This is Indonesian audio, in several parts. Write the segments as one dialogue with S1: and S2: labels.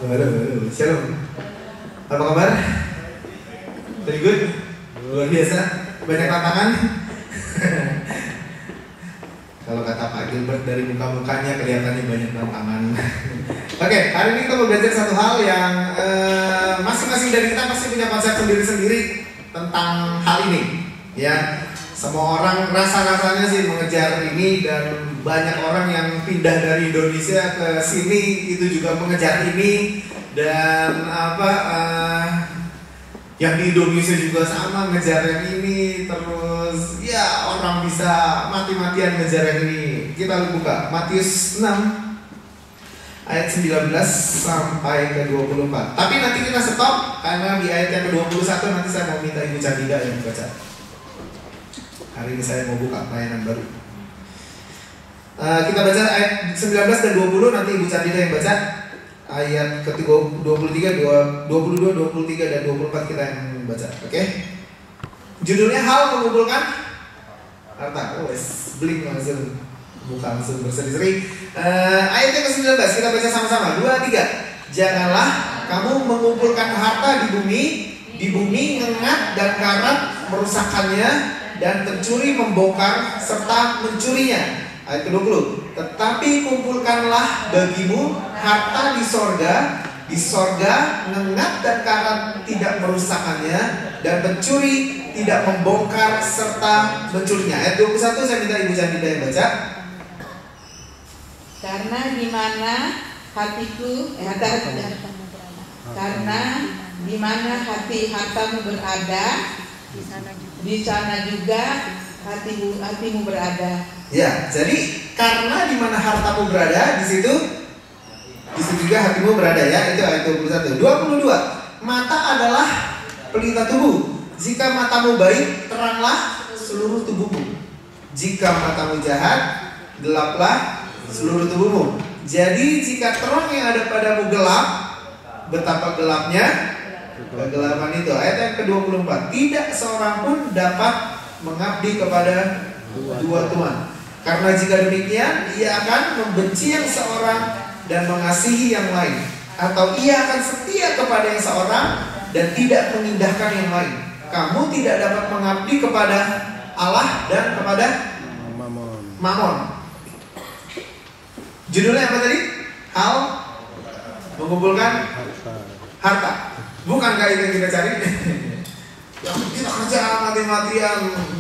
S1: Waduh, shalom. Apa kabar? Very good? Luar biasa? Banyak tantangan? Kalau kata Pak Gilbert dari muka-mukanya kelihatannya banyak tantangan. Oke, hari ini kita mau belajar satu hal yang masing-masing dari kita pasti punya konsep sendiri-sendiri tentang hal ini. Ya, semua orang rasa-rasanya sih mengejar ini, dan banyak orang yang pindah dari Indonesia ke sini itu juga mengejar ini, dan yang di Indonesia juga sama ngejar yang ini, terus ya orang bisa mati-matian ngejar yang ini. Kita buka Matius 6 ayat 19 sampai ke 24. Tapi nanti kita stop karena di ayat yang ke-21 nanti saya mau minta Ibu Candida yang baca. Hari ini saya mau buka pelayanan baru. Kita baca ayat 19 dan 20, nanti Ibu Candida yang baca. Ayat ke-23, 22, 23 dan 24 kita yang baca. Oke? Judulnya hal mengumpulkan harta. Bling langsung. Buka langsung berseri-seri. Ayat yang ke-19 kita baca sama-sama. 2, 3. Janganlah kamu mengumpulkan harta di bumi ngengat dan karat merusakkannya, dan pencuri membongkar serta mencurinya. Ayat ke-20. Tetapi kumpulkanlah bagimu harta di sorga ngengat dan karat tidak merusakkannya, dan pencuri tidak membongkar serta mencurinya. Ayat 21 saya minta Ibu Candida yang baca.
S2: Karena di mana hatiku karena di mana hartamu berada, di sana juga hatimu berada.
S1: Ya, jadi karena di mana hartamu berada, di situ juga hatimu berada, ya. Itu ayat 21. 22. Mata adalah pelita tubuh. Jika matamu baik, teranglah seluruh tubuhmu. Jika matamu jahat, gelaplah seluruh tubuhmu. Jadi jika terang yang ada padamu gelap, betapa gelapnya kegelapan itu. Ayat yang ke-24. Tidak seorang pun dapat mengabdi kepada dua tuan. Karena jika demikian, ia akan membenci yang seorang dan mengasihi yang lain, atau ia akan setia kepada yang seorang dan tidak mengindahkan yang lain. Kamu tidak dapat mengabdi kepada Allah dan kepada Mamon. Judulnya apa tadi? Hal mengumpulkan harta. Bukankah itu yang kita cari? Yang kita kerja mati-matian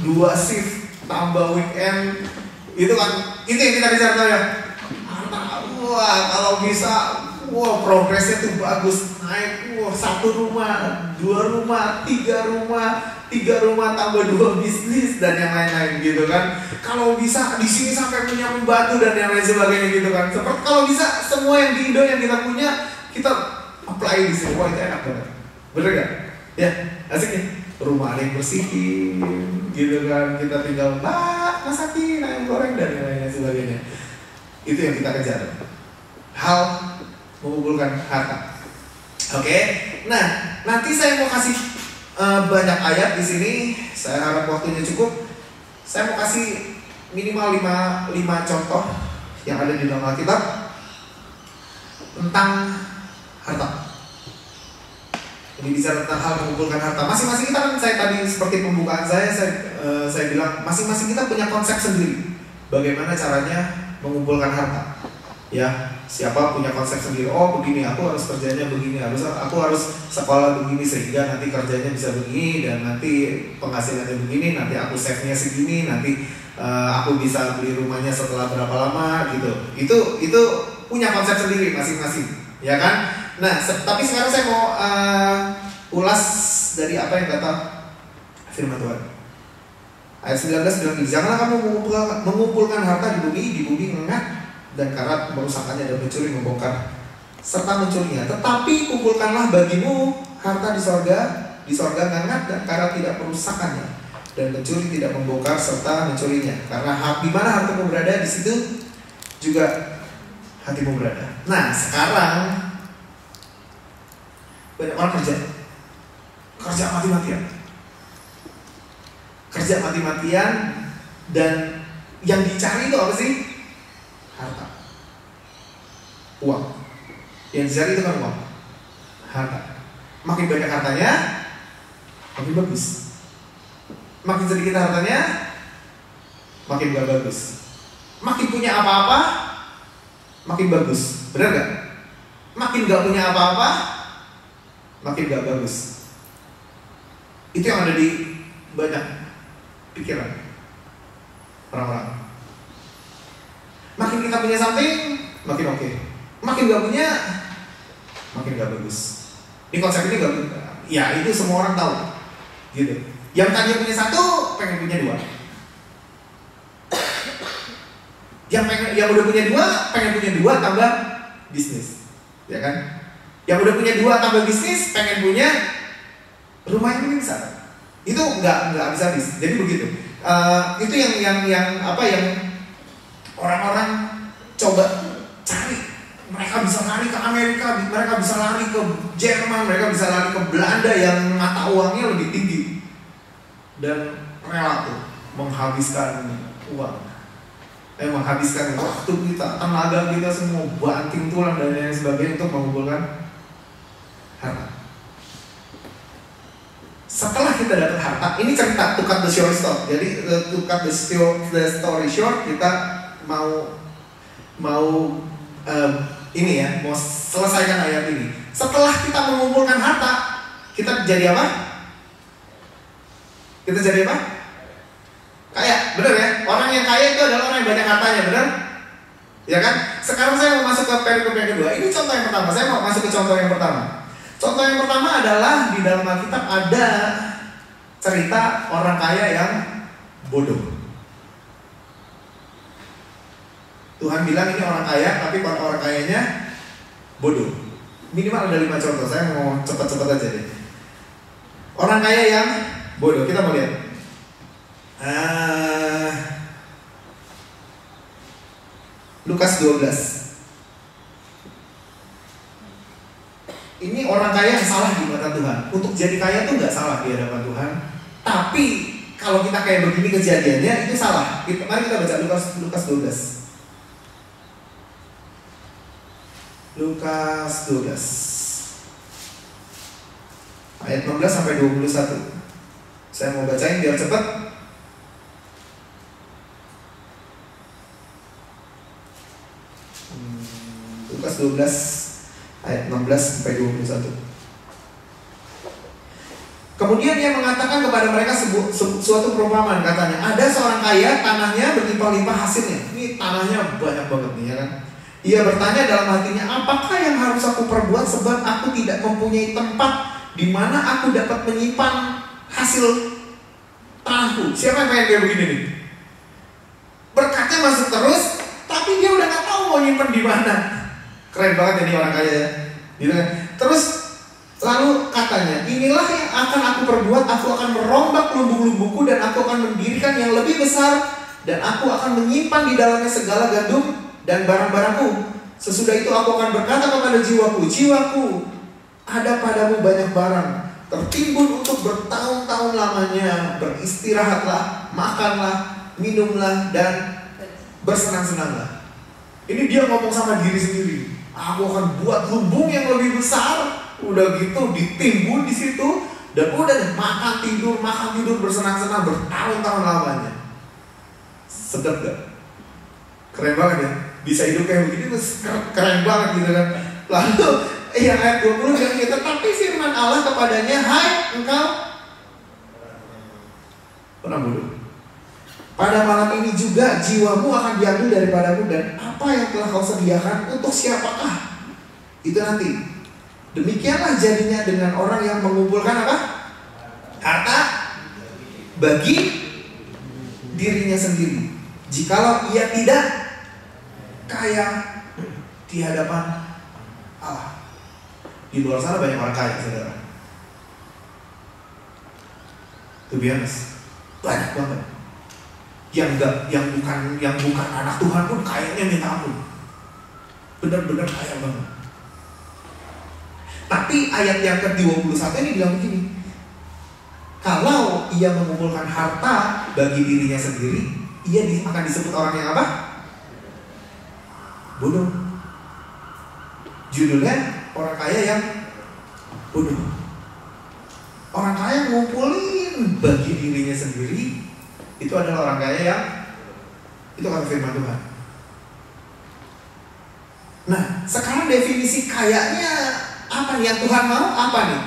S1: 2 shift tambah weekend, itu kan itu yang kita kejar tuh ya. Wah, kalau bisa, progresnya tuh bagus, naik, 1 rumah, 2 rumah, 3 rumah tambah 2 bisnis dan yang lain-lain gitu kan. Kalau bisa di sini sampai punya pembantu dan yang lain sebagainya gitu kan. Seperti kalau bisa semua yang di Indo yang kita punya kita apply di sini. Wah, itu enak banget. Bener gak? Ya, asik nih. Rumah ada yang bersihin gitu kan, kita tinggal masakin ayam goreng dan yang lainnya sebagainya. Itu yang kita kejar, hal mengumpulkan harta. Oke, nah nanti saya mau kasih banyak ayat di sini. Saya harap waktunya cukup. Saya mau kasih minimal 5 contoh yang ada di dalam Alkitab tentang harta. Ini bicara tentang hal mengumpulkan harta. Masing-masing kita kan, saya tadi seperti pembukaan saya bilang masing-masing kita punya konsep sendiri. Bagaimana caranya mengumpulkan harta? Ya, siapa punya konsep sendiri. Oh, begini, aku harus kerjanya begini, aku harus sekolah begini sehingga nanti kerjanya bisa begini, dan nanti penghasilannya begini, nanti aku save-nya segini, nanti aku bisa beli rumahnya setelah berapa lama gitu. Itu punya konsep sendiri masing-masing, ya kan? Nah, tapi sekarang saya mau ulas dari apa yang kata firman Tuhan. Ayat 19 bilang, janganlah kamu mengumpulkan harta di bumi ngengat dan karat merusakkannya, dan pencuri membongkar serta mencurinya. Tetapi kumpulkanlah bagimu harta di sorga ngengat dan karat tidak merusakkannya, dan pencuri tidak membongkar serta mencurinya. Karena di mana hartamu berada, di situ juga hatimu berada. Nah, sekarang banyak orang kerja mati-matian, dan yang dicari itu apa sih? Harta, uang. Yang dicari itu kan uang. harta. Makin banyak hartanya, makin bagus. Makin sedikit hartanya, makin gak bagus. Makin punya apa-apa, makin bagus. Benar gak? Makin gak punya apa-apa, makin gak bagus. Itu yang ada di banyak pikiran orang-orang. Makin kita punya something, makin oke. Makin gak punya, makin gak bagus. Ini konsep ini gak, ya itu semua orang tahu, gitu. Yang tadinya punya satu, pengen punya dua. Yang udah punya dua, pengen punya dua tambah bisnis, ya kan? Yang udah punya dua tambah bisnis, pengen punya rumah yang lebih besar. Itu nggak habis-habis. Jadi begitu. Itu yang orang-orang coba cari. Mereka bisa lari ke Amerika, mereka bisa lari ke Jerman, mereka bisa lari ke Belanda yang mata uangnya lebih tinggi dan rela tuh menghabiskan uang, menghabiskan waktu kita, tenaga kita semua, banting tulang dan lain sebagainya untuk mengumpulkan harta. Setelah kita dapat harta, ini cerita to cut the story short. Jadi to cut the story short, kita mau ini ya, mau selesaikan ayat ini. Setelah kita mengumpulkan harta, kita jadi apa? Kita jadi apa? Kaya, benar ya? Orang yang kaya itu adalah orang yang banyak hartanya, benar? Ya kan? Sekarang saya mau masuk ke perikop yang kedua. Ini contoh yang pertama. Saya mau masuk ke contoh yang pertama. Contoh yang pertama adalah di dalam Alkitab ada cerita orang kaya yang bodoh. Tuhan bilang ini orang kaya, tapi orang kayanya bodoh. Minimal ada 5 contoh. Saya mau cepat-cepat aja deh. Orang kaya yang bodoh. Kita mau lihat. Lukas 12. Ini orang kaya yang salah di mata Tuhan. Untuk jadi kaya tuh nggak salah di hadapan Tuhan. Tapi kalau kita kayak begini kejadiannya itu salah. Mari kita baca Lukas 12. Lukas 12 ayat 16 sampai 21. Saya mau bacain biar cepat. Lukas 12 ayat 16 sampai 21. Kemudian dia mengatakan kepada mereka suatu perumpamaan, katanya, ada seorang kaya, tanahnya berlimpah-limpah hasilnya. Ini tanahnya banyak banget nih, ya kan? Ia bertanya dalam hatinya, apakah yang harus aku perbuat sebab aku tidak mempunyai tempat di mana aku dapat menyimpan hasil tanahku. Siapa yang pengen kayak begini nih? Berkatnya masuk terus, tapi dia udah gak tahu mau nyimpan di mana. Keren banget ini orang kaya ya. Gitu kan? Terus lalu katanya, inilah yang akan aku perbuat, aku akan merombak lumbung-lumbungku dan aku akan mendirikan yang lebih besar dan aku akan menyimpan di dalamnya segala gandum dan barang-barangku. Sesudah itu aku akan berkata kepada jiwaku, jiwaku, ada padamu banyak barang, tertimbun untuk bertahun-tahun lamanya. Beristirahatlah, makanlah, minumlah, dan bersenang-senanglah. Ini dia ngomong sama diri sendiri. Aku akan buat lumbung yang lebih besar. Udah gitu ditimbun di situ, dan udah makan tidur, bersenang-senang bertahun-tahun lamanya. Sedap gak? Keren banget ya. Bisa hidup kayak begini terus keren banget gitu kan. Lalu yang ayat 20 bilang kita, tapi firman Allah kepadanya, hai engkau orang bodoh, pada malam ini juga jiwamu akan diambil daripadamu, dan apa yang telah kau sediakan untuk siapakah itu nanti. Demikianlah jadinya dengan orang yang mengumpulkan apa? Harta bagi dirinya sendiri, jikalau ia tidak kaya di hadapan Allah. Di luar sana banyak orang kaya, saudara. To be honest, banyak banget. Yang bukan anak Tuhan pun kayaknya minta ampun. Benar-benar kaya banget. Tapi ayat yang ke-21 ini bilang begini, kalau ia mengumpulkan harta bagi dirinya sendiri, ia akan disebut orang yang apa? Bodoh. Judulnya orang kaya yang bodoh. Orang kaya ngumpulin bagi dirinya sendiri, itu adalah orang kaya yang, itu kata firman Tuhan. Nah, sekarang definisi kayanya apa nih yang Tuhan mau? Apa nih?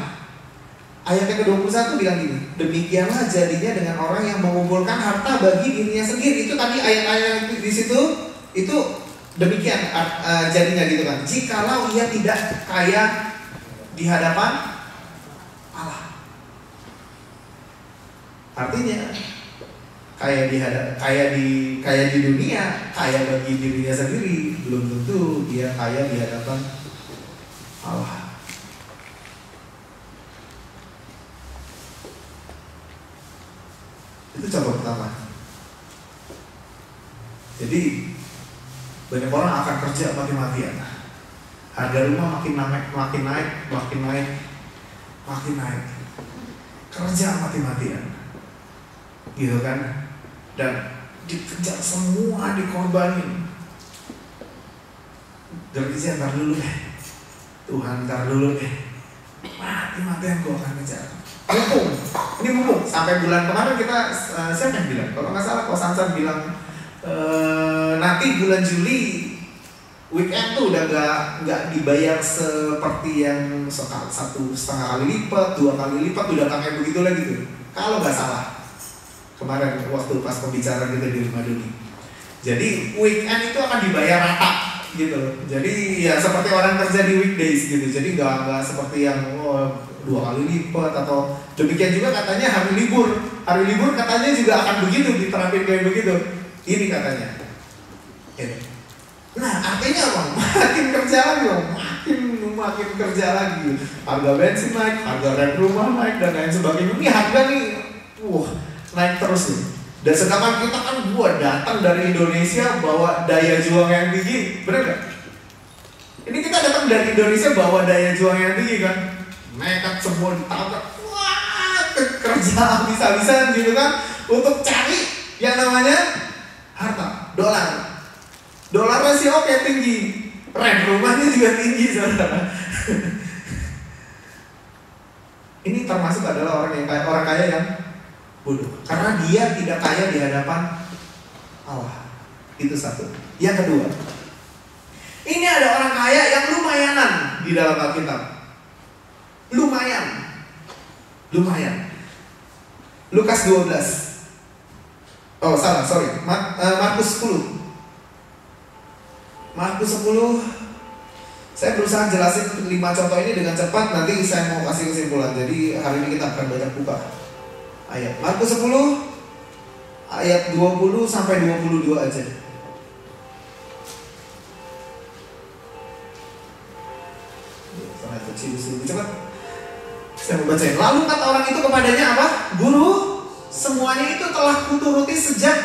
S1: Ayat yang ke-21 bilang gini, demikianlah jadinya dengan orang yang mengumpulkan harta bagi dirinya sendiri. Itu tadi ayat-ayat di situ, itu demikian jadinya gitu kan. Jikalau ia tidak kaya di hadapan Allah. Artinya kaya di dunia, kaya bagi dirinya sendiri, belum tentu dia kaya di hadapan Allah. Itu contoh pertama. Jadi banyak orang akan kerja mati-matian. Harga rumah makin naik. Kerja mati-matian. Gitu kan? Dan dikejar semua, dikorbanin. Gergeja ntar dulu deh. Tuhan ntar dulu deh. Mati-matian gue akan kejar. Mumpung sampai bulan kemarin kita siapa yang bilang? Kalau nggak salah, Sansan bilang nanti bulan Juli weekend tuh udah nggak dibayar seperti yang 1,5 kali lipat, 2 kali lipat, udah kayak begitu lagi tuh. Kalau nggak salah kemarin waktu pas pembicaraan kita di rumah Doni. Jadi weekend itu akan dibayar rata gitu. Jadi ya seperti orang kerja di weekdays gitu. Jadi nggak seperti yang 2 kali lipat atau demikian juga katanya hari libur katanya juga akan begitu, diterapin kayak begitu. Ini katanya. Nah artinya apa? Makin kerja lagi, makin kerja lagi. Harga bensin naik, harga rent rumah naik dan lain sebagainya. Ini harga nih, naik terus nih. Dan sedangkan kita kan datang dari Indonesia bawa daya juang yang tinggi, bener gak? Ini kita datang dari Indonesia bawa daya juang yang tinggi kan? Nekat semua ditabrak, kerja habis-habisan gitu kan, untuk cari yang namanya harta, dolarnya sih oke tinggi, rent rumahnya juga tinggi saudara. Ini termasuk adalah orang kaya yang bodoh, karena dia tidak kaya di hadapan Allah. Itu satu. Yang kedua, ini ada orang kaya yang lumayanan di dalam Alkitab. Lumayan. Lukas 12. Oh salah, sorry. Markus 10. Saya berusaha jelasin 5 contoh ini dengan cepat. Nanti saya mau kasih kesimpulan. Jadi hari ini kita akan banyak buka ayat. Markus 10 ayat 20 sampai 22 aja. Lebih cepat. Saya mau bacain. Lalu kata orang itu kepadanya apa? Guru, semuanya itu telah kuturuti sejak.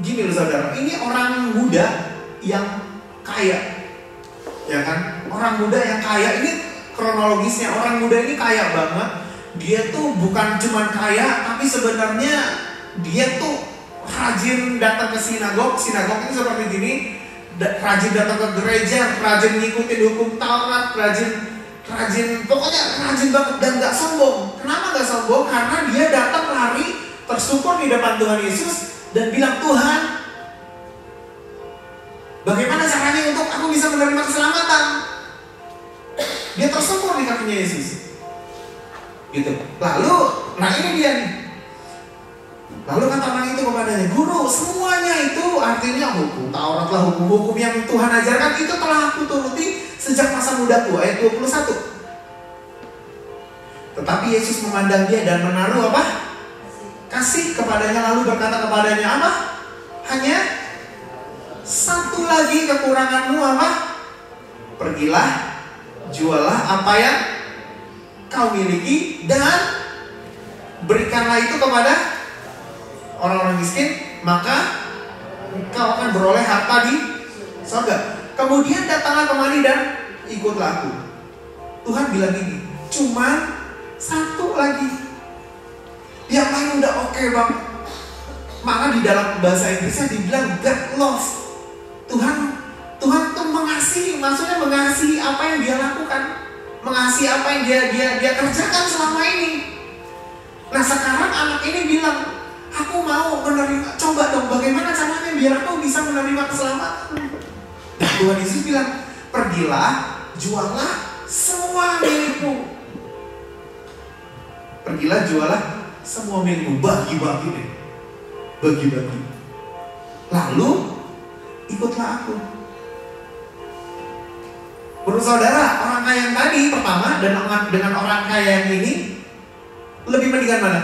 S1: Gini loh saudara, ini orang muda yang kaya, ya kan? Orang muda yang kaya, ini kronologisnya. Orang muda ini kaya banget. Dia tuh bukan cuman kaya, tapi sebenarnya dia tuh rajin datang ke sinagog. Sinagog itu seperti gini, rajin datang ke gereja, rajin ngikutin hukum Taurat, pokoknya rajin banget dan gak sombong. Kenapa gak sombong? Karena dia datang lari tersyukur di depan Tuhan Yesus dan bilang, Tuhan, bagaimana caranya untuk aku bisa menerima keselamatan? Dia tersyukur di kakinya Yesus. Gitu. Lalu, nah ini dia nih. Lalu kata orang itu kepadanya, Guru, semuanya itu artinya hukum Taurat lah, hukum-hukum yang Tuhan ajarkan itu telah aku turuti sejak masa mudaku. Ayat 21. Tetapi Yesus memandang dia dan menaruh apa? Kasih kepadanya, lalu berkata kepadanya apa? Hanya satu lagi kekuranganmu apa? Pergilah, jualah apa yang kau miliki dan berikanlah itu kepada orang-orang miskin, maka engkau akan beroleh harta di surga. Kemudian datanglah kemari dan ikutlah aku. Tuhan bilang gini, cuman satu lagi. Yang lain udah oke banget. Maka di dalam bahasa Inggrisnya dibilang God love. Tuhan tuh mengasihi, maksudnya mengasihi apa yang dia lakukan. mengasihi apa yang dia kerjakan selama ini. Nah sekarang anak ini bilang, aku mau menerima, coba dong bagaimana caranya biar aku bisa menerima keselamatan. Dan Tuhan Yesus bilang, pergilah, jualah semua milikmu. Pergilah, jualah semua milikmu, bagi-bagi deh. Bagi-bagi. Lalu ikutlah aku. Menurut saudara, orang kaya yang tadi pertama dan dengan orang kaya yang ini lebih mendingan mana?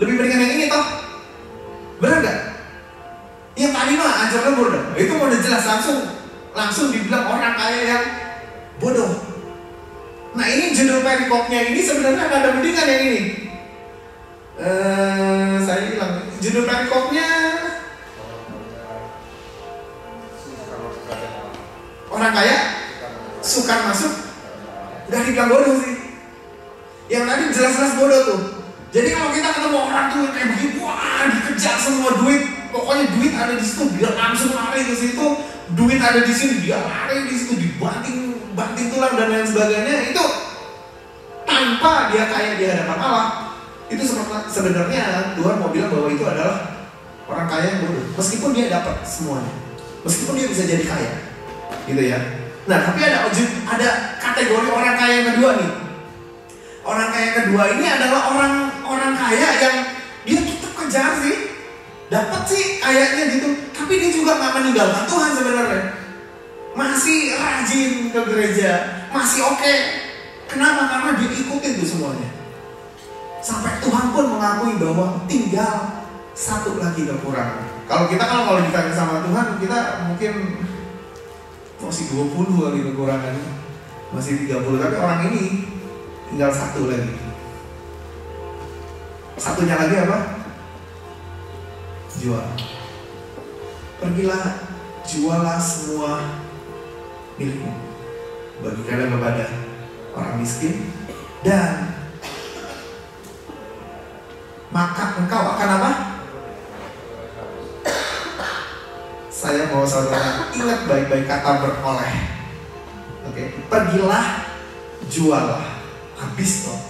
S1: Lebih mendingan yang ini toh? Benar gak? Yang tadi mah ajar lembur dah. Itu mau udah jelas langsung dibilang orang kaya yang bodoh. Nah ini judul perikopnya ini sebenarnya gak ada mendingan yang ini. Saya bilang judul perikopnya orang kaya sukar masuk. Gak dibilang bodoh sih. Yang tadi jelas-jelas bodoh tuh. Jadi kalau kita ketemu orang tuh kayak begini, wah dikejar semua duit, pokoknya duit ada di situ, dia langsung lari ke situ, duit ada di sini, dia lari di situ, dibanting tulang dan lain sebagainya, itu tanpa dia kaya di hadapan Allah. Itu sebenarnya Tuhan mau bilang bahwa itu adalah orang kaya yang bodoh, meskipun dia dapat semuanya, meskipun dia bisa jadi kaya, gitu ya. Nah tapi ada kategori orang kaya yang kedua nih. Orang kaya kedua ini adalah orang kaya yang dia tetap kejar sih, dapat sih kayaknya gitu, tapi dia juga nggak meninggalkan Tuhan sebenarnya, masih rajin ke gereja, masih oke. Kenapa? Karena dia ikutin tuh semuanya. Sampai Tuhan pun mengakui bahwa tinggal satu lagi kekurangan. Kalau ditanya sama Tuhan, kita mungkin masih 20 kali kekurangannya, masih 30, tapi orang ini tinggal satu lagi. Satunya lagi apa? Jual. Pergilah, jualah semua milikmu, bagikanlah kepada orang miskin, dan maka engkau akan apa? Saya mau saudara ingat baik-baik kata beroleh. Oke, pergilah, jualah. Habis toh,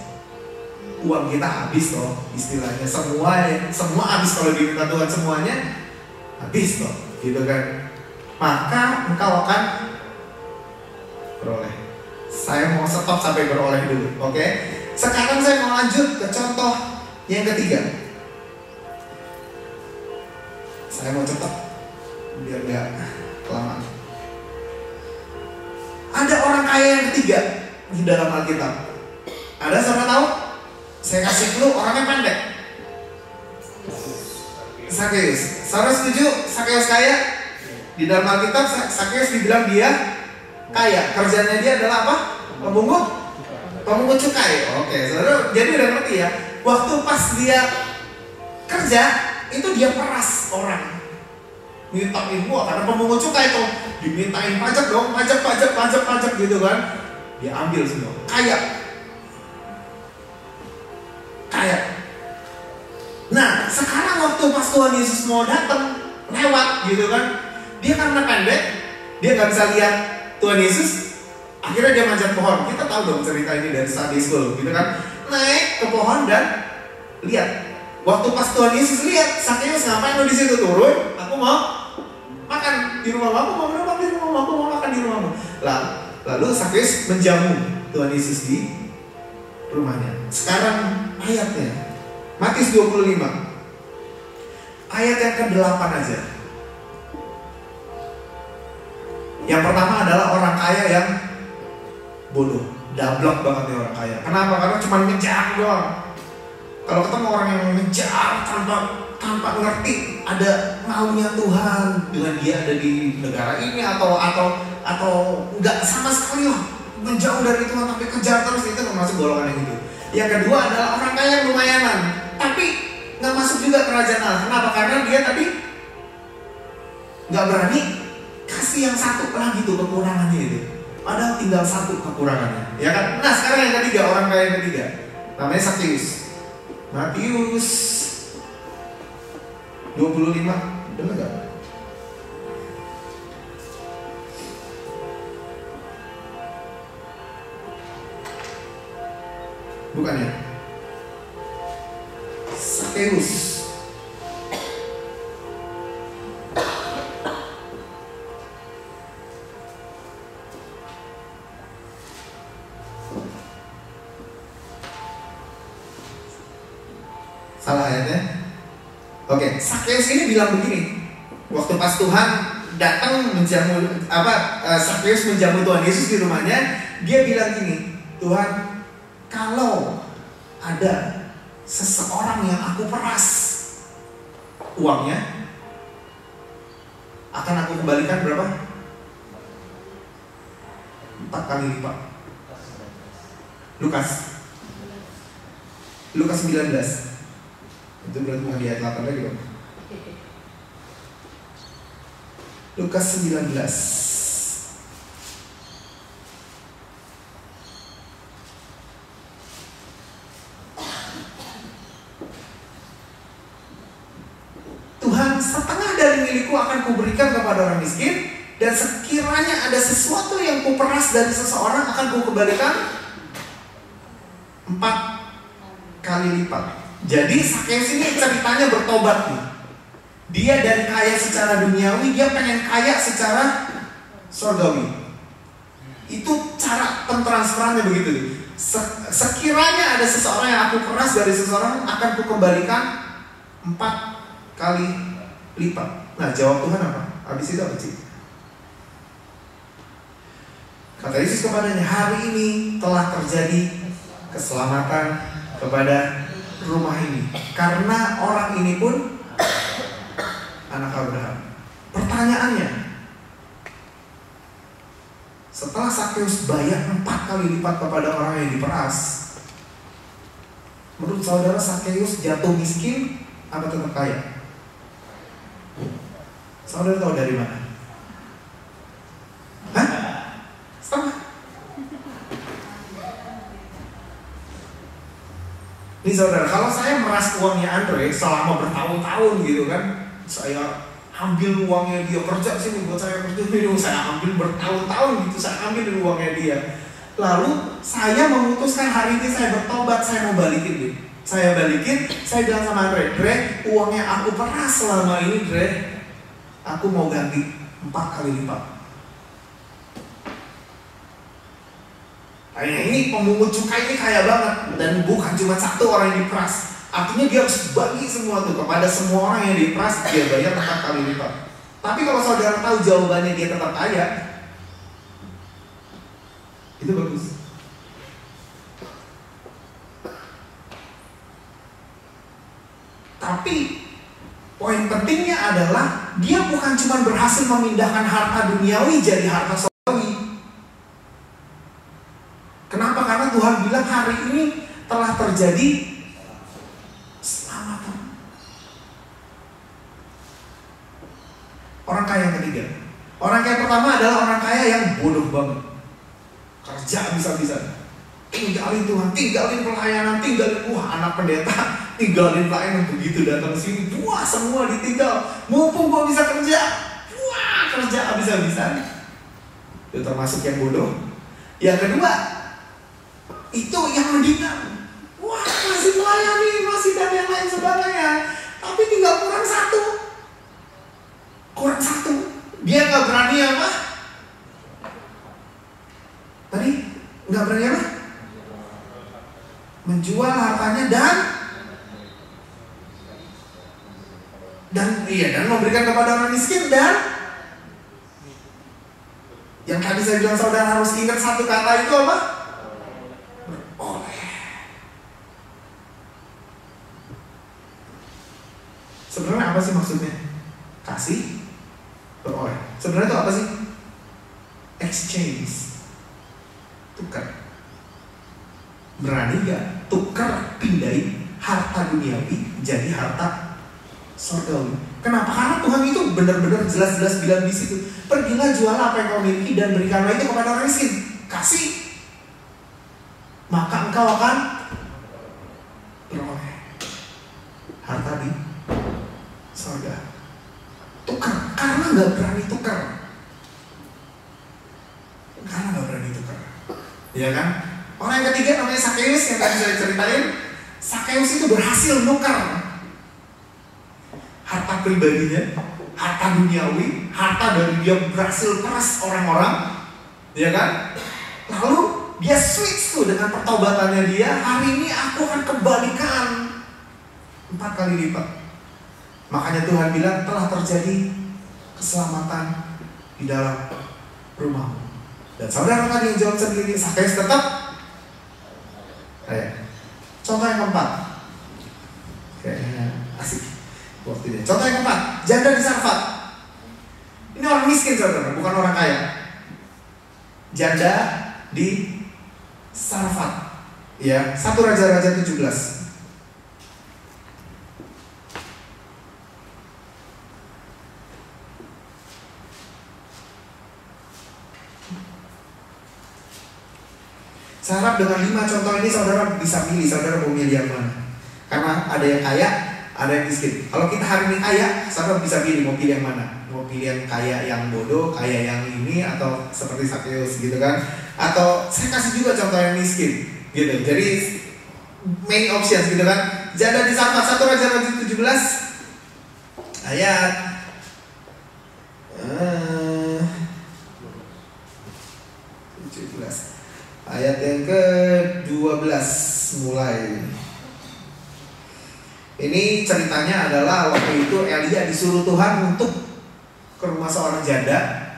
S1: uang kita habis toh, istilahnya semua habis kalau diminta Tuhan, semuanya habis toh, gitu kan. Maka engkau akan beroleh. Saya mau stop sampai beroleh dulu, oke? Sekarang saya mau lanjut ke contoh yang ketiga. Saya mau cepat biar gak kelamaan. Ada orang kaya yang ketiga di dalam Alkitab. Ada siapa tahu? Saya kasih clue, orangnya pendek. Sakeus. Saudara setuju Sakeus kaya? Di dalam Alkitab Sakeus dibilang dia kaya. Kerjanya dia adalah apa? Pemungut cukai. Oke, saudara jadi udah ngerti ya. Waktu pas dia kerja itu dia peras orang. Mintain gua karena pemungut cukai tuh dimintain pajak dong, pajak gitu kan. Dia ambil semua. Kaya. Nah, sekarang waktu pas Tuhan Yesus mau datang lewat gitu kan, dia karena pendek, dia nggak bisa lihat Tuhan Yesus. Akhirnya dia manjat pohon. Kita tahu dong cerita ini dari Sunday School, gitu kan? Naik ke pohon dan lihat. Waktu pas Tuhan Yesus lihat, Sakeus ngapain lo di situ? Turun. Aku mau makan di rumahmu. Aku mau makan di rumahmu. Aku mau makan di rumahmu. Lalu Sakeus menjamu Tuhan Yesus di rumahnya. Sekarang ayatnya Matius 25 ayat yang ke-8 aja. Yang pertama adalah orang kaya yang bodoh, dablek banget nih orang kaya. Kenapa? Karena cuma ngejar doang. Kalau ketemu orang yang ngejar tanpa ngerti ada maunya Tuhan dengan dia ada di negara ini atau nggak sama sekali lah, menjauh dari Tuhan tapi kejar terus, itu termasuk golongan yang itu. Yang kedua adalah orang kaya yang lumayanan, tapi nggak masuk juga kerajaan Allah. Kenapa? Karena dia tadi nggak berani kasih yang satu lagi tuh kekurangannya itu. Padahal tinggal satu kekurangannya, ya kan? Nah sekarang yang ketiga, orang kaya yang ketiga, namanya Sakeus. Matius 25, bener gak? Bukan ya? Sakeus. Salah ayatnya. Oke, Sakeus ini bilang begini. Waktu pas Tuhan datang menjamu Sakeus menjamu Tuhan Yesus di rumahnya, dia bilang gini, Tuhan, kalau ada seseorang yang aku peras uangnya, akan aku kembalikan berapa? 4 kali lipat. Lukas 19. Itu berarti bukan di ayat 8 lagi dong. Lukas 19. Tuhan, setengah dari milikku akan kuberikan kepada orang miskin, dan sekiranya ada sesuatu yang kuperas dari seseorang akan kukembalikan 4 kali lipat. Jadi Sakeus ini ceritanya bertobat nih. Dia dari kaya secara duniawi, dia pengen kaya secara surgawi. Itu cara pentransferannya begitu. Sekiranya ada seseorang yang aku peras dari seseorang, akan kukembalikan 4 kali lipat. Nah, jawab Tuhan apa? Habis itu apa sih? Kata Yesus kepadanya, hari ini telah terjadi keselamatan kepada rumah ini, karena orang ini pun anak Abraham. Pertanyaannya, setelah Sakeus bayar 4 kali lipat kepada orang yang diperas, menurut saudara Sakeus jatuh miskin apa tetap kaya? Saudara tahu dari mana? Hah? Setengah. Ini saudara, kalau saya meras uangnya Andre selama bertahun-tahun gitu kan, saya ambil uangnya dia, kerja sini buat saya kerja ini, saya ambil bertahun-tahun gitu, saya ambil uangnya dia. Lalu saya memutuskan hari ini saya bertobat, saya mau balikin dia. Saya balikin, saya bilang sama Andre, uangnya aku peras selama ini, aku mau ganti 4 kali lipat. Kayaknya ini pemungut cukai ini kaya banget, dan bukan cuma satu orang yang diperas. Artinya dia harus bagi semua tuh kepada semua orang yang diperas, dia bayar 4 kali lipat. Tapi kalau saudara tahu jawabannya dia tetap kaya, itu bagus. Tapi poin pentingnya adalah dia bukan cuma berhasil memindahkan harta duniawi jadi harta surgawi. Kenapa? Karena Tuhan bilang hari ini telah terjadi keselamatan. Orang kaya yang ketiga. Orang kaya pertama adalah orang kaya yang bodoh banget. Kerja bisa-bisa. Tinggalin Tuhan, tinggalin pelayanan, tinggalin anak pendeta, tinggalin pelayanan, begitu datang sini, semua ditinggal. Mumpung gua bisa kerja, kerja habis-habisan. Itu termasuk yang bodoh. Yang kedua, itu yang menghina. Masih melayani, masih dan yang lain sebagainya, tapi tinggal kurang satu. Dia nggak berani apa? Tadi nggak berani apa? Menjual hartanya dan memberikan kepada orang miskin, dan yang tadi saya bilang saudara harus ingat satu kata itu apa? Beroleh. Sebenarnya apa sih maksudnya? Kasih, beroleh. Sebenarnya itu apa sih? Exchange. Tukar. Berani gak tukar pindahin harta duniawi jadi harta surgawi? Kenapa? Karena Tuhan itu benar-benar jelas-jelas bilang di situ, pergilah jual apa yang kau miliki dan berikanlah itu kepada orang miskin. Kasih, maka engkau akan beroleh harta di surga. Tukar, karena nggak berani tukar. Ya kan? Orang yang ketiga namanya Sakeus yang tadi saya ceritain. Sakeus itu berhasil nukar harta pribadinya, harta duniawi, harta dari dia berhasil peras orang-orang, ya kan? Lalu dia switch tuh dengan pertobatannya dia. Hari ini aku akan kembalikan 4 kali lipat. Makanya Tuhan bilang telah terjadi keselamatan di dalam rumahmu. Dan saudara tadi yang jawab sendiri, Sakeus tetap kayak. Contoh yang keempat, kayaknya asik waktu ini. Contoh yang keempat, janda di Sarfat. Ini orang miskin saudara, bukan orang kaya. Janda di Sarfat, ya, 1 Raja-Raja 17. Saya harap dengan 5 contoh ini saudara bisa pilih, saudara mau milih yang mana. Karena ada yang kaya, ada yang miskin. Kalau kita hari ini kaya, saudara bisa pilih mau pilih yang mana. Mau pilih yang kaya yang bodoh, kaya yang ini, atau seperti Sakeus gitu kan. Atau saya kasih juga contoh yang miskin gitu. Jadi many options gitu kan. Janda di Sarfat, 1 Raja-Raja 17 ayat 17. Ayat yang ke-12 mulai. Ini ceritanya adalah waktu itu Elia disuruh Tuhan untuk ke rumah seorang janda,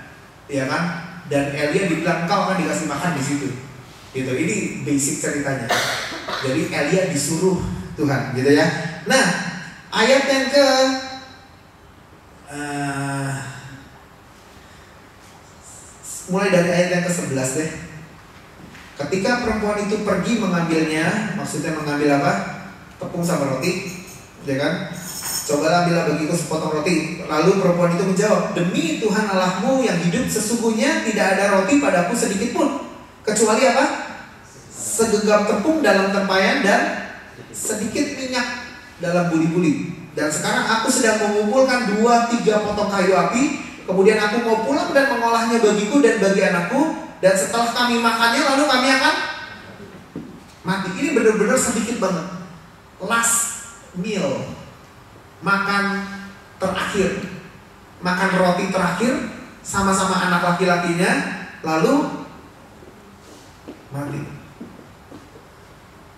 S1: ya kan? Dan Elia dibilang kau akan dikasih makan di situ. Gitu. Ini basic ceritanya. Jadi Elia disuruh Tuhan, gitu ya. Nah, ayat yang ke mulai dari ayat yang ke-11 deh. Ketika perempuan itu pergi mengambilnya, maksudnya mengambil apa? Tepung sama roti, ya kan? Cobalah ambillah bagiku sepotong roti. Lalu perempuan itu menjawab, demi Tuhan Allahmu yang hidup, sesungguhnya tidak ada roti padaku sedikit pun, kecuali apa? Segenggam tepung dalam tempayan dan sedikit minyak dalam buli-buli. Dan sekarang aku sedang mengumpulkan 2-3 potong kayu api. Kemudian aku mau pulang dan mengolahnya bagiku dan bagi anakku. Dan setelah kami makannya, lalu kami akan mati. Ini benar-benar sedikit banget. Last meal, makan terakhir, makan roti terakhir sama-sama anak laki-lakinya, lalu mati.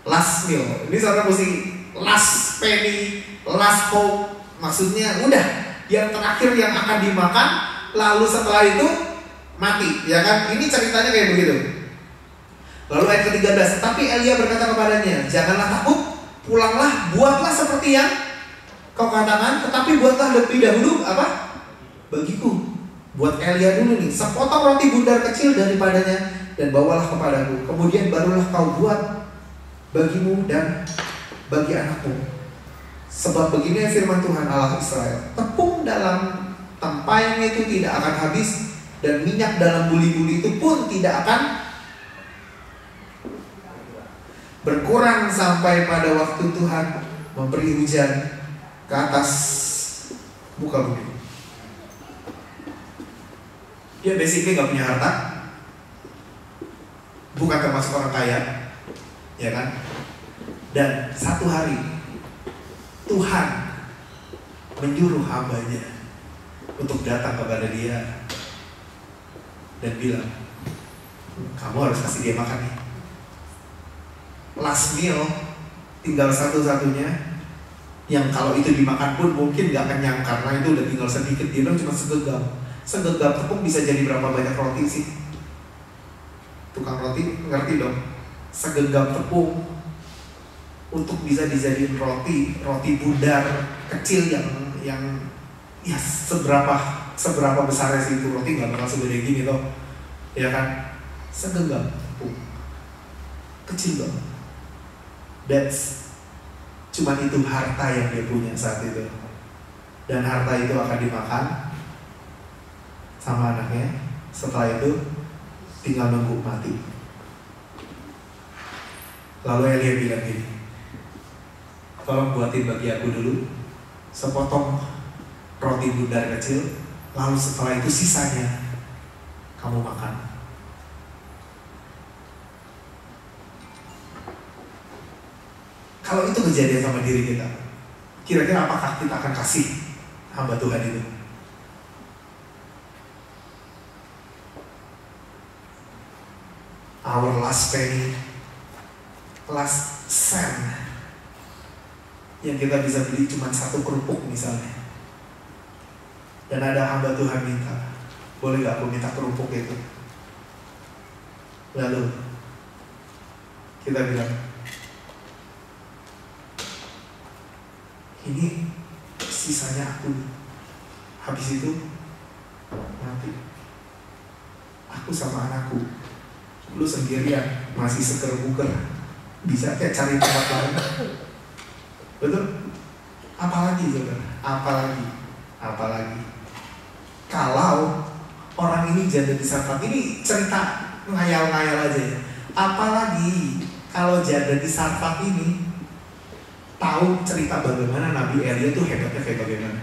S1: Last meal. Ini saudara mesti last penny, last hope. Maksudnya udah yang terakhir yang akan dimakan, lalu setelah itu mati, ya kan? Ini ceritanya kayak begitu. Lalu ayat ke-13, tapi Elia berkata kepadanya, janganlah takut, pulanglah, buatlah seperti yang kau katakan, tetapi buatlah lebih dahulu apa? Bagiku. Buat Elia dulu nih, sepotong roti bundar kecil daripadanya dan bawalah kepadaku. Kemudian barulah kau buat bagimu dan bagi anakmu. Sebab begini firman Tuhan Allah Israel, tepung dalam tempayan itu tidak akan habis, dan minyak dalam buli-buli itu pun tidak akan berkurang sampai pada waktu Tuhan memberi hujan ke atas muka bumi. Dia basically gak punya harta, bukan termasuk orang kaya, ya kan? Dan satu hari Tuhan menyuruh hambanya untuk datang kepada dia dan bilang, kamu harus kasih dia makan nih. Last meal, tinggal satu-satunya yang kalau itu dimakan pun mungkin gak kenyang karena itu udah tinggal sedikit. Dia bilang cuma segenggam. Segenggam tepung bisa jadi berapa banyak roti sih? Tukang roti ngerti dong. Segenggam tepung untuk bisa dijadiin roti bundar kecil yang ya seberapa besarnya sih itu roti, nggak bakal segede gini toh, ya kan? Segenggam tepung, kecil banget. That's cuma itu harta yang dia punya saat itu, dan harta itu akan dimakan sama anaknya. Setelah itu tinggal nunggu mati. Lalu Elia bilang gini, tolong buatin bagi aku dulu sepotong roti bundar kecil, lalu setelah itu sisanya kamu makan. Kalau itu kejadian sama diri kita, kira-kira apakah kita akan kasih hamba Tuhan itu? Our last penny, last cent yang kita bisa beli cuma 1 kerupuk misalnya. Dan ada hamba Tuhan minta, boleh gak aku minta kerupuk itu? Lalu kita bilang, ini sisanya aku, habis itu nanti aku sama anakku, lu sendirian masih seger-buger, bisa kayak cari tempat lain. Betul? Apalagi saudara, apalagi kalau orang ini janda di Sarfat, ini cerita ngayal-ngayal aja ya. Apalagi kalau janda di Sarfat ini tahu cerita bagaimana Nabi Elia tuh hebatnya kayak bagaimana.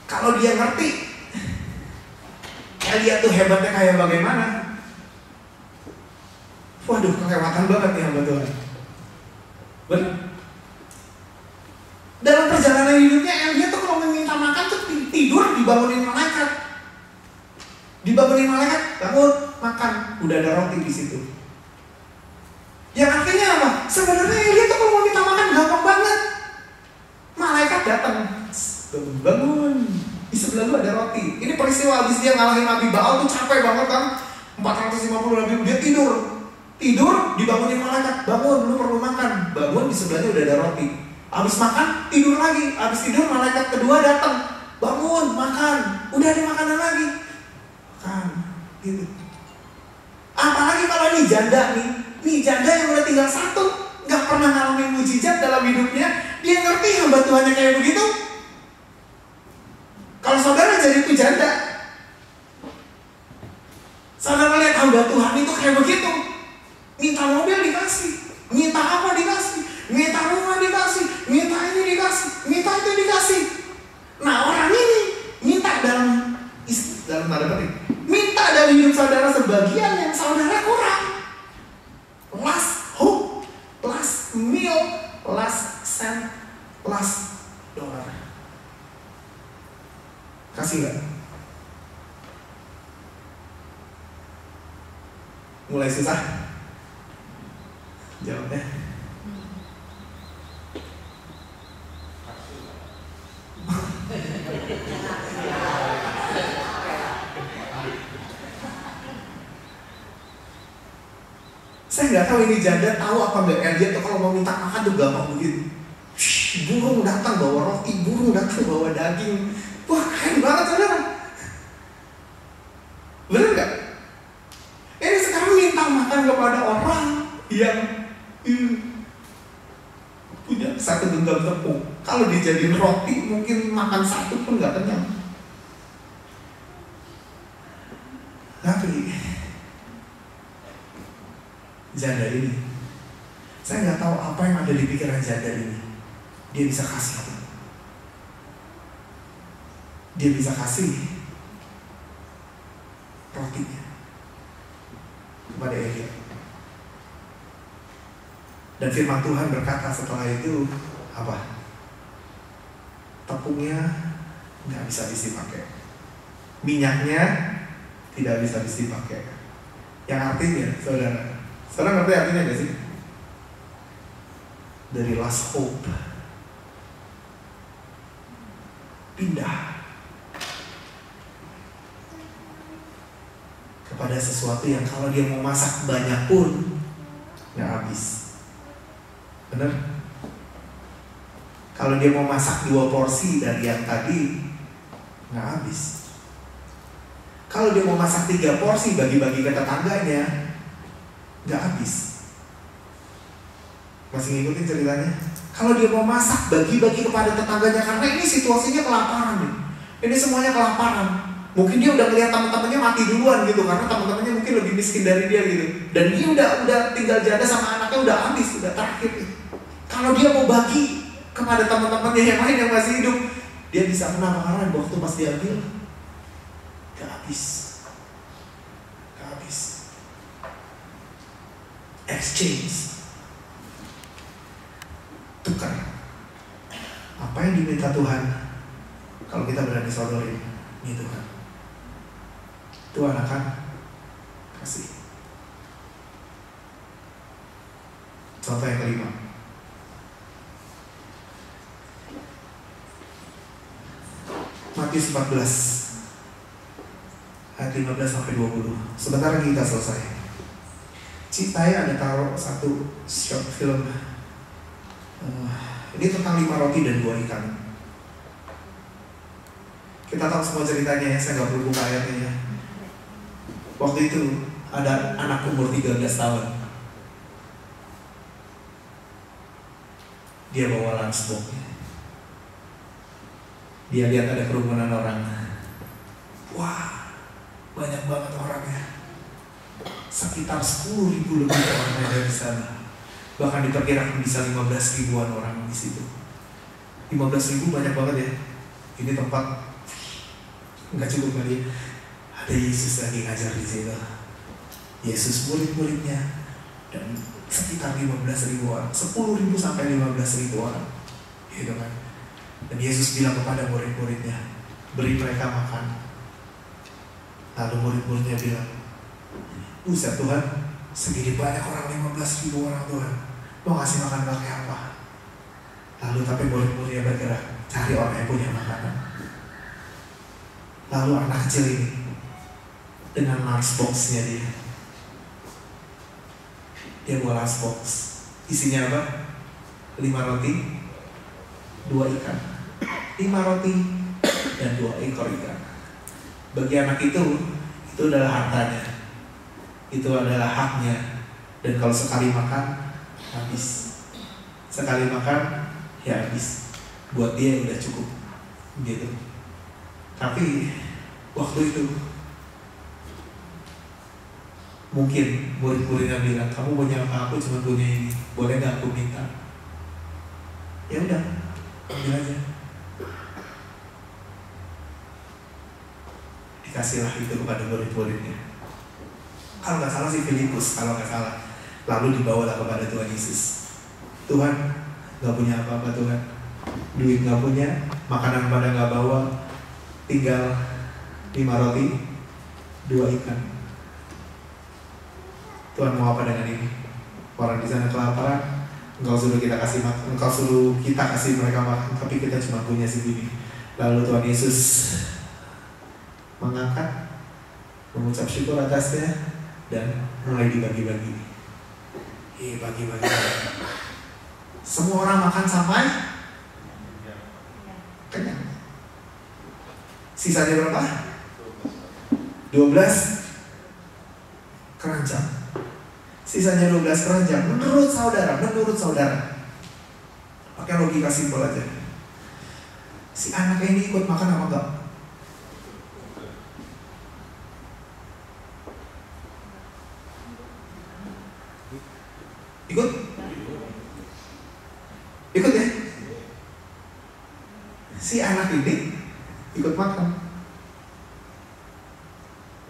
S1: Kalau dia ngerti Elia tuh hebatnya kayak bagaimana, waduh, kelewatan banget nih hamba Tuhan. Benar? Dalam perjalanan hidupnya Elia tuh kalau meminta makan tuh tidur dibangunin malaikat. Dibangunin malaikat, bangun, makan, udah ada roti di situ. Yang artinya apa? Sebenarnya Elia tuh kalau mau minta makan gampang banget. Malaikat datang, bangun, di sebelah lu ada roti. Ini peristiwa habis dia ngalahin Nabi Baal tuh capek banget kan, 450 Nabi, dia tidur, dibangunin malaikat, bangun, lu perlu makan. Bangun, di sebelahnya udah ada roti. Habis makan, tidur lagi. Habis tidur, malaikat kedua datang, bangun, makan, udah ada makanan lagi, makan, gitu. Apalagi kalau nih janda yang udah tinggal 1, gak pernah ngalamin mujizat dalam hidupnya, dia ngerti hamba Tuhannya kayak begitu. Kalau saudara jadi itu janda, saudara lihat hamba Tuhan itu kayak begitu, minta mobil dikasih, minta apa dikasih, minta rumah dikasih, minta ini dikasih, minta itu dikasih. Nah, orang ini minta dalam tanda petik, minta dalam hidup saudara sebagian yang saudara kurang. Last hope, last meal, last cent, last dollar. Kasih gak? Mulai susah jawabnya. Saya nggak tahu ini janda tahu apa nggak, Elia tuh kalau mau minta makan tuh gampang begitu. Burung datang bawa roti, burung datang bawa daging. Wah, keren banget saudara. Bener nggak? Ini sekarang minta makan kepada orang yang punya 1 genggam tepung. Kalau dijadiin roti mungkin makan 1 pun nggak kenyang. Tapi janda ini, saya nggak tahu apa yang ada di pikiran janda ini. Dia bisa kasih apa? Dia bisa kasih rotinya kepada Elia. Dan firman Tuhan berkata setelah itu apa? Tepungnya nggak bisa dipakai, minyaknya tidak bisa dipakai. Yang artinya, saudara ngerti artinya nggak sih? Dari last hope pindah kepada sesuatu yang kalau dia mau masak banyak pun nggak habis. Bener? Kalau dia mau masak 2 porsi dari yang tadi nggak habis. Kalau dia mau masak 3 porsi bagi-bagi ke tetangganya nggak habis. Masih ngikutin ceritanya? Kalau dia mau masak bagi-bagi kepada tetangganya, karena ini situasinya kelaparan nih. Ini semuanya kelaparan. Mungkin dia udah ngeliat teman-temannya mati duluan gitu, karena teman-temannya mungkin lebih miskin dari dia gitu. Dan dia udah tinggal janda sama anaknya udah habis, udah terakhir. Kalau dia mau bagi kepada teman-temannya yang lain yang masih hidup, dia bisa kena marah waktu pas diambil. Gak habis. exchange, tukar. Apa yang diminta Tuhan, kalau kita berani sodorin, ini Tuhan, Tuhan akan kasih. Contoh yang kelima, Matius 14 ayat 15 sampai 20. Sebentar lagi kita selesai. Saya ada taruh satu short film. Ini tentang 5 roti dan 2 ikan. Kita tahu semua ceritanya ya, saya nggak perlu buka ayatnya ya. Waktu itu ada anak umur 13 tahun. Dia bawa lunchbox. Dia lihat ada kerumunan orang. Wah, banyak banget orangnya. Sekitar 10.000 lebih orang yang ada di sana. Bahkan diperkirakan bisa 15 ribuan orang di situ. 15 ribu banyak banget ya. Ini tempat nggak cukup kali. Ada Yesus lagi ngajar di situ. Yesus, murid-muridnya, dan sekitar 15 ribu orang, 10.000 sampai 15 ribu orang, gitu kan. Dan Yesus bilang kepada murid-muridnya, beri mereka makan. Lalu murid-muridnya bilang, buset Tuhan, segini banyak orang, 15 ribu orang Tuhan, mau ngasih makan pakai apa? Lalu tapi murid-muridnya bergerak, cari orang yang punya makanan. Lalu anak kecil ini dengan lunchbox-nya dia bawa lunchbox, isinya apa? 5 roti, 2 ikan. 5 roti dan 2 ekor ikan. Bagi anak itu adalah hartanya, itu adalah haknya. Dan kalau sekali makan, habis. Sekali makan, ya habis. Buat dia udah cukup, gitu. Tapi waktu itu mungkin murid-muridnya bilang, kamu punya apa? Aku cuma punya ini, boleh nggak aku minta? Ya udah, ambil aja. Dikasihlah itu kepada murid-muridnya. Kalau nggak salah sih Filipus, kalau nggak salah. Lalu dibawalah kepada Tuhan Yesus. Tuhan, nggak punya apa-apa Tuhan, duit nggak punya, makanan pada nggak bawa, tinggal 5 roti, 2 ikan. Tuhan mau apa dengan ini? Orang di sana kelaparan, engkau suruh kita kasih makan, engkau suruh kita kasih mereka makan, tapi kita cuma punya segini. Lalu Tuhan Yesus mengangkat, mengucap syukur atasnya, dan mulai dibagi-bagi. Bagi-bagi. Semua orang makan sampai kenyang. Sisanya berapa? 12 keranjang. Sisanya 12 keranjang. Menurut saudara, pakai logika simpel aja, si anak ini ikut makan apa enggak? Ikut ya? Si anak ini ikut makan.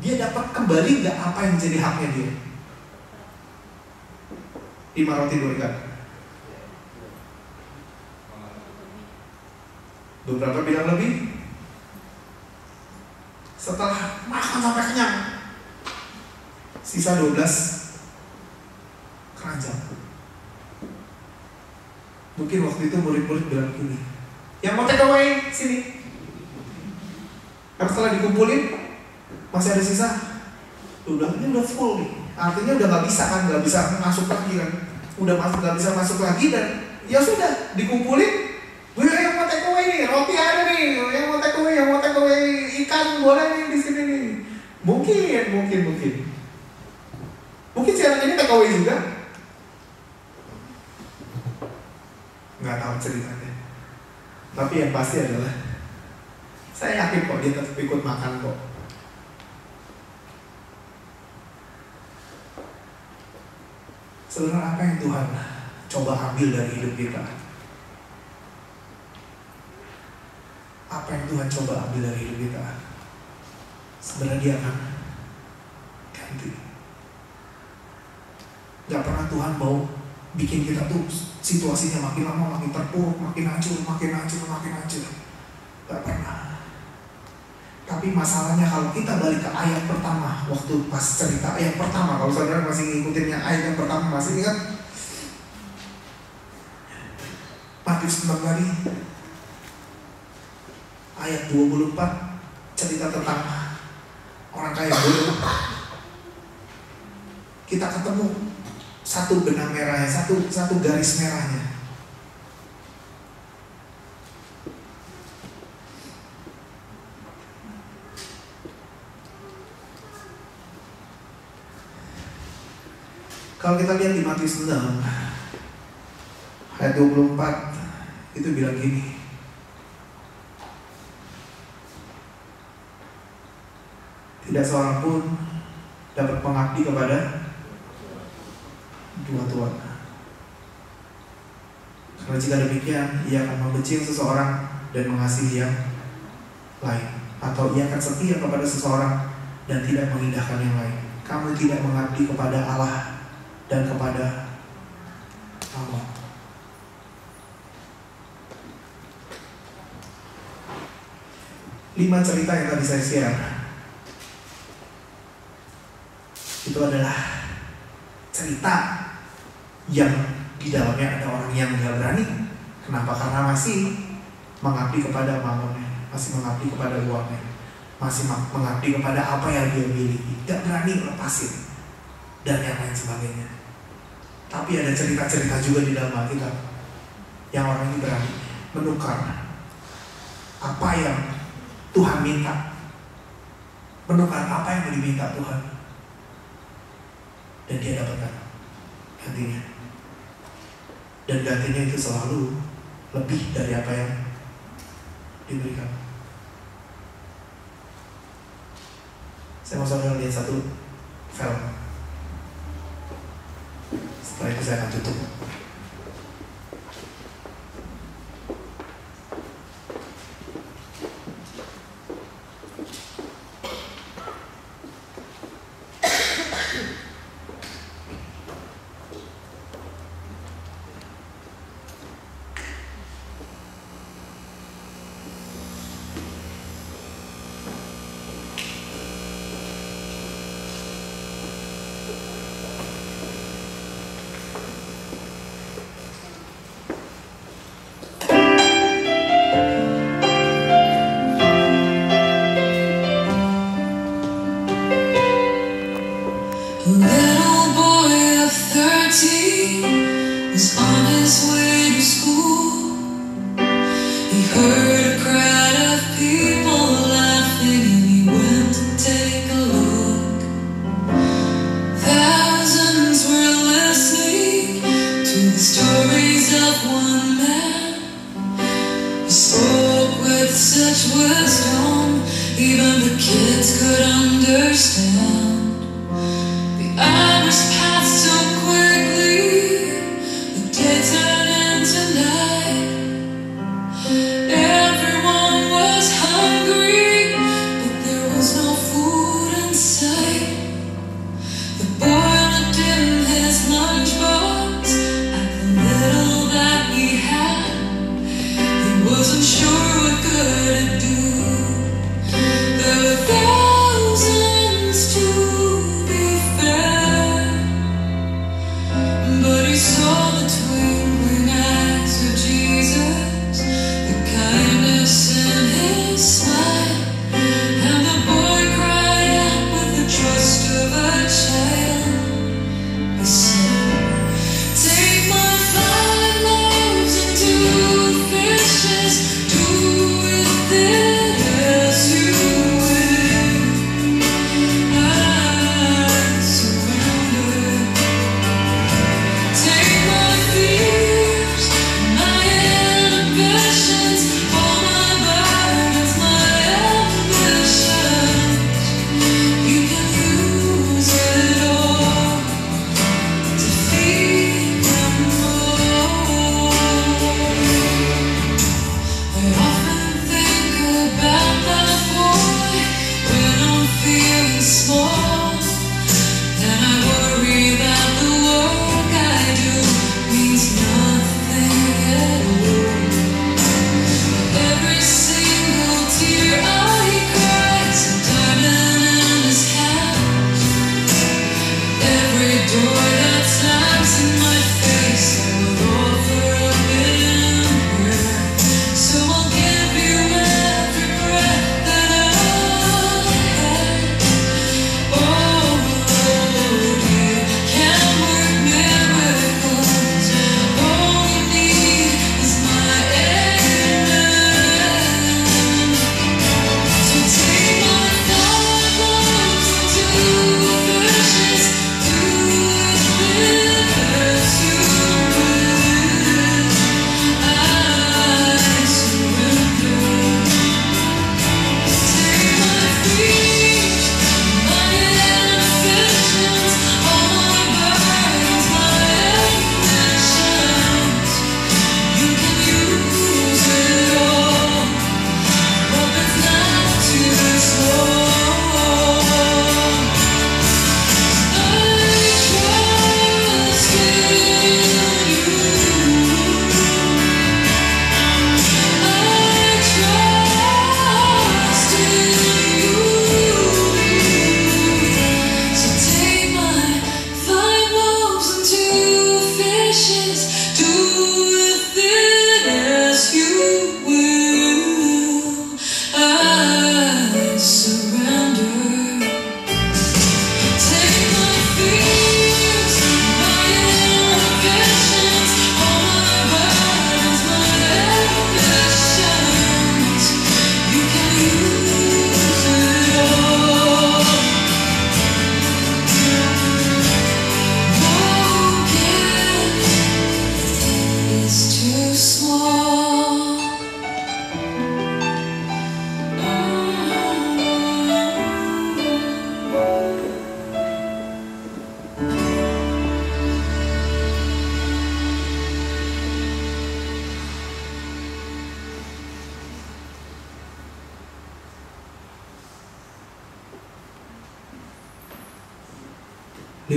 S1: Dia dapat kembali nggak apa yang jadi haknya dia? 5 roti 2 ikan. Beberapa bilang lebih. Setelah makan sampai kenyang, sisa 12 keranjang. Mungkin waktu itu murid-murid bilang gini, yang mau take away sini. Karena setelah dikumpulin masih ada sisa. Ini udah full nih. Artinya udah nggak bisa masuk lagi kan. Udah nggak bisa masuk lagi, dan ya sudah dikumpulin. Yang mau take away nih, roti ada nih. Yang mau take away ikan boleh nih di sini nih. Mungkin si anak ini take away juga. Nggak tahu ceritanya. Tapi yang pasti adalah saya yakin kok dia tetap ikut makan kok. Sebenarnya apa yang Tuhan coba ambil dari hidup kita? Apa yang Tuhan coba ambil dari hidup kita? Sebenarnya dia akan ganti. Gak pernah Tuhan mau bikin kita tuh situasinya makin lama makin terpuruk, makin hancur. Gak pernah. Tapi masalahnya kalau kita balik ke ayat pertama, waktu pas cerita ayat pertama, kalau saudara masih ngikutin yang ayat yang pertama, masih ingat Matius 6 tadi, ayat 24 cerita tentang orang kaya dulu. Kita ketemu satu benang merahnya, satu garis merahnya. Kalau kita lihat di Matius 6 ayat 24 itu bilang gini, tidak seorang pun dapat mengabdi kepada dua tuan. Karena jika demikian, ia akan membenci seseorang dan mengasihi yang lain, atau ia akan setia kepada seseorang dan tidak mengindahkan yang lain. Kamu tidak mengabdi kepada Allah dan kepada Allah. Lima cerita yang tadi saya share itu adalah cerita yang di dalamnya ada orang yang gak berani. Kenapa? Karena masih mengabdi kepada mamonnya, masih mengabdi kepada uangnya, masih mengabdi kepada apa yang dia miliki, gak berani lepasin dan yang lain sebagainya. Tapi ada cerita-cerita juga di dalam Alkitab yang orang ini berani menukar apa yang Tuhan minta, menukar apa yang diminta Tuhan, dan dia dapatkan gantinya. Dan gantinya itu selalu lebih dari apa yang diberikan. Saya mau saudara lihat satu film. Setelah itu saya akan tutup.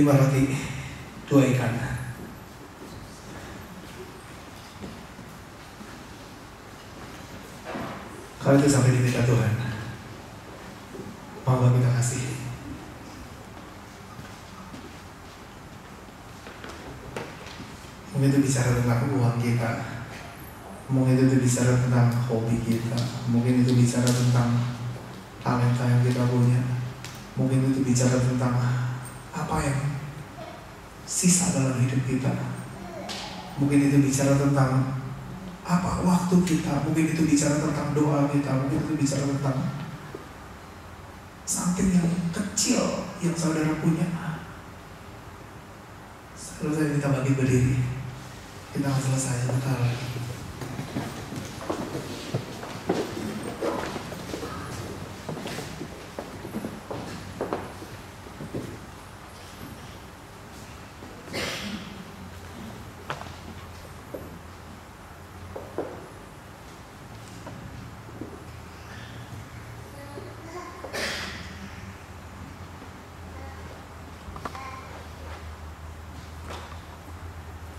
S1: 5 roti, 2 ikan. Kalau itu sampai di titik Tuhan, mau kita kasih? Mungkin itu bicara tentang uang kita, mungkin itu bicara tentang hobi kita, mungkin itu bicara tentang talenta yang kita punya, mungkin itu bicara tentang apa yang sisa dalam hidup kita, mungkin itu bicara tentang apa waktu kita, mungkin itu bicara tentang doa kita, mungkin itu bicara tentang something yang kecil yang saudara punya. Selesai kita bagi berdiri, kita akan selesai bentar lagi.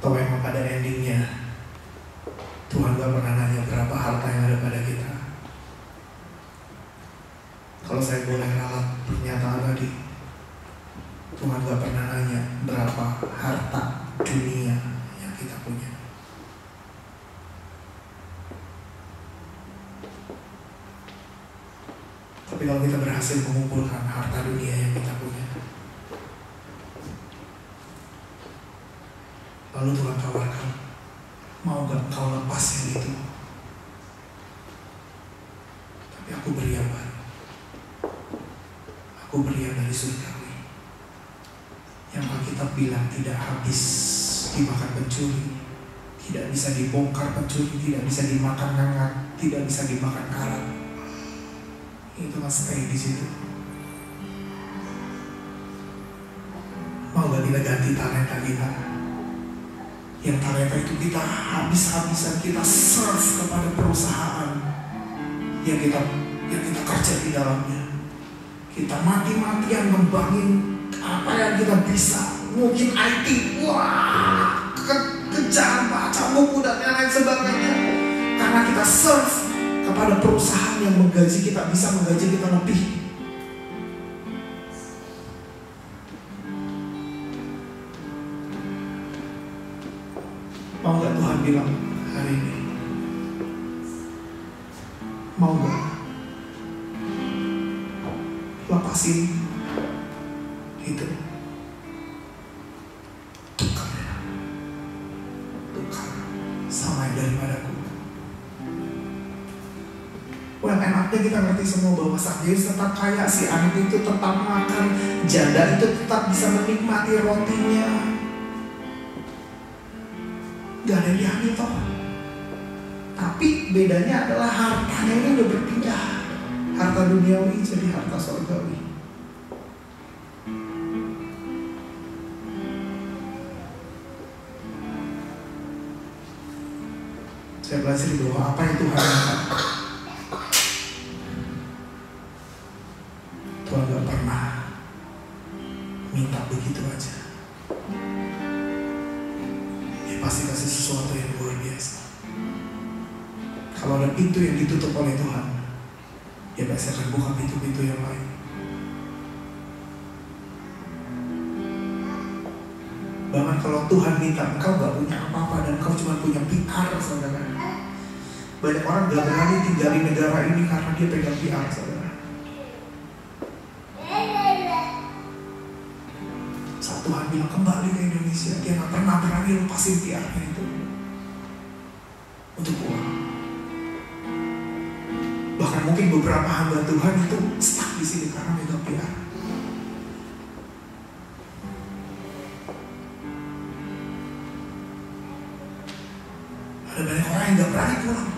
S1: Atau memang pada endingnya Tuhan gak pernah nanya berapa harta yang ada pada kita. Kalau saya boleh ralat pernyataan tadi, Tuhan gak pernah nanya berapa harta dunia yang kita punya. Tapi kalau kita berhasil mengumpulkan harta dunia yang kita punya, lalu Tuhan tawarkan, mau gak kau lepas yang itu? Tapi aku beri yang baru. Aku beri yang dari surgawi, yang Alkitab bilang tidak habis dimakan pencuri, tidak bisa dibongkar pencuri, tidak bisa dimakan ngangat, tidak bisa dimakan karat. Itu mas stay di situ. Mau gak kita ganti talenta kita? Yang talenta itu kita habis-habisan kita serve kepada perusahaan yang kita kerja di dalamnya. Kita mati-matian membangun apa yang kita bisa. Mungkin IT, wah, kejar baca buku dan lain-lain sebagainya. Karena kita serve kepada perusahaan yang menggaji kita, bisa menggaji kita lebih. Mau gak Tuhan bilang hari ini? Mau gak lepasin itu? Tukar sama yang daripadaku. Well, enaknya kita ngerti semua bahwa Zakheus tetap kaya, si anak itu tetap makan, janda itu tetap bisa menikmati rotinya. Gak ada yang diambil toh. Tapi bedanya adalah hartanya ini udah berpindah. Harta duniawi jadi harta surgawi. Saya belajar bahwa apa yang Tuhan lakukan, Tuhan gak pernah minta begitu aja. Pasti kasih sesuatu yang luar biasa. Kalau ada pintu yang ditutup oleh Tuhan, dia pasti akan buka pintu-pintu yang lain. Bahkan kalau Tuhan minta engkau gak punya apa-apa dan engkau cuma punya PR, saudara. Banyak orang gak berani tinggal di negara ini karena dia pegang PR, saudara. Saat Tuhan bilang kembali ke Indonesia, dia gak pernah berani lepasin PR-nya itu untuk uang. Bahkan mungkin beberapa hamba Tuhan itu stuck di sini karena megang PR. Ada banyak orang yang gak berani pulang.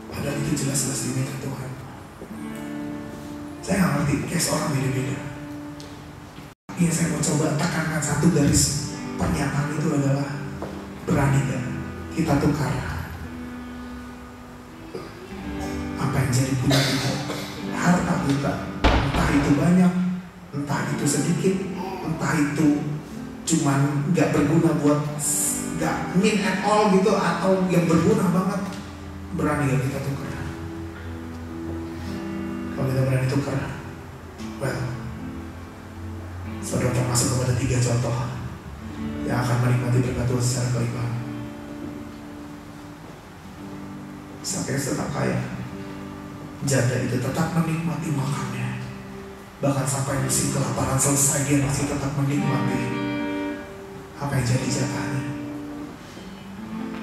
S1: Padahal itu jelas-jelas diminta Tuhan. Saya nggak ngerti, case orang beda-beda. Ini saya mau coba tekankan satu garis pernyataan itu adalah berani gak kita tukar apa yang jadi punya kita, harta kita, entah itu banyak, entah itu sedikit, entah itu cuman gak berguna buat, gak mean at all gitu, atau yang berguna banget, berani gak kita tukar? Kalau kita berani tukar, well, saudara termasuk kepada 3 contoh yang akan menikmati berkat Tuhan secara berlimpah. Zakheus tetap kaya, janda itu tetap menikmati makannya, bahkan sampai musim kelaparan selesai dia masih tetap menikmati apa yang jadi jatahnya.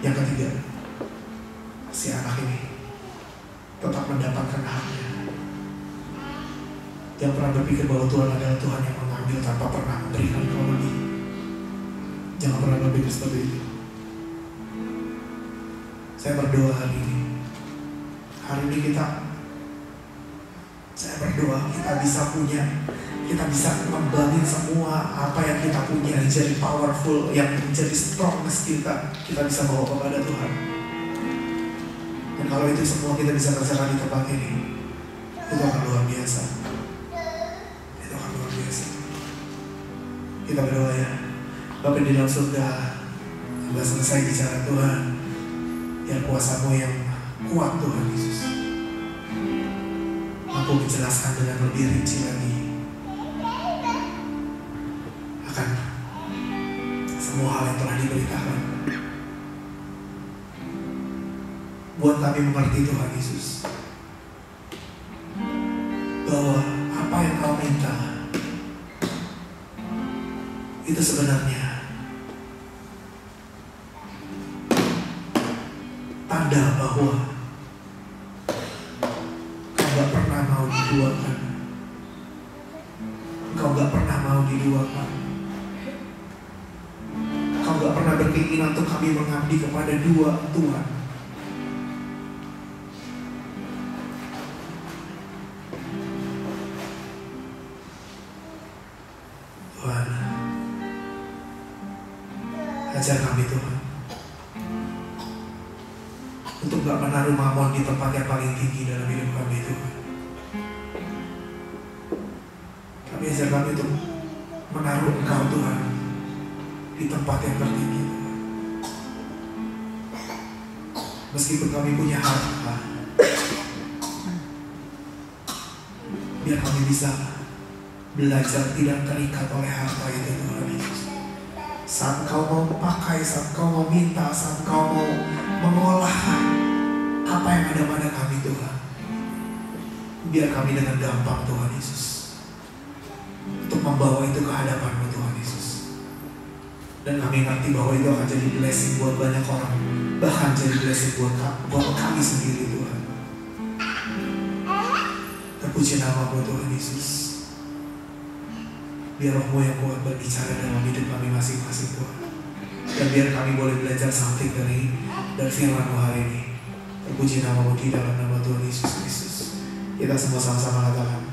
S1: Yang ketiga, si anak ini tetap mendapatkan haknya. Yang pernah berpikir bahwa Tuhan adalah Tuhan yang mengambil tanpa pernah memberikan kau lebih. Jangan pernah berpikir seperti itu. Saya berdoa hari ini saya berdoa kita bisa membangun semua apa yang kita punya jadi powerful, yang menjadi strongness kita bisa bawa kepada Tuhan. Dan kalau itu semua kita bisa kerjakan di tempat ini, itu akan luar biasa. Itu akan luar biasa. Kita berdoa ya. Bapa di dalam surga, sudah selesai bicara Tuhan, yang kuasa-Mu yang kuat Tuhan Yesus, aku menjelaskan dengan lebih rinci lagi akan semua hal yang telah diberitakan. Buat kami mengerti Tuhan Yesus, bahwa apa yang Kau minta itu sebenarnya tanda bahwa Kau gak pernah mau diduakan. Kau gak pernah mau diduakan. Kau gak pernah berkeinginan untuk kami mengabdi kepada 2 Tuhan. Tuhan, ajar kami Tuhan untuk gak menaruh mamon di tempat yang paling tinggi dalam hidup kami Tuhan. Kami ajar kami untuk menaruh Engkau Tuhan di tempat yang tertinggi Tuhan. Meskipun kami punya harta, biar kami bisa belajar tidak terikat oleh harta itu Tuhan Yesus. Saat Kau mau pakai, saat Kau mau minta, saat Kau mau mengolah apa yang ada pada kami Tuhan, biar kami dengan gampang Tuhan Yesus untuk membawa itu ke hadapan-Mu Tuhan Yesus. Dan kami ngerti bahwa itu akan jadi blessing buat banyak orang, bahkan jadi blessing buat kami sendiri Tuhan. Terpuji nama-Mu Tuhan Yesus. Biar Roh-Mu yang kuat berbicara dalam hidup kami masing-masing Tuhan. Dan biar kami boleh belajar something dari firman-Mu hari ini. Terpuji nama-Mu di dalam nama Tuhan Yesus Kristus. Kita semua sama-sama katakan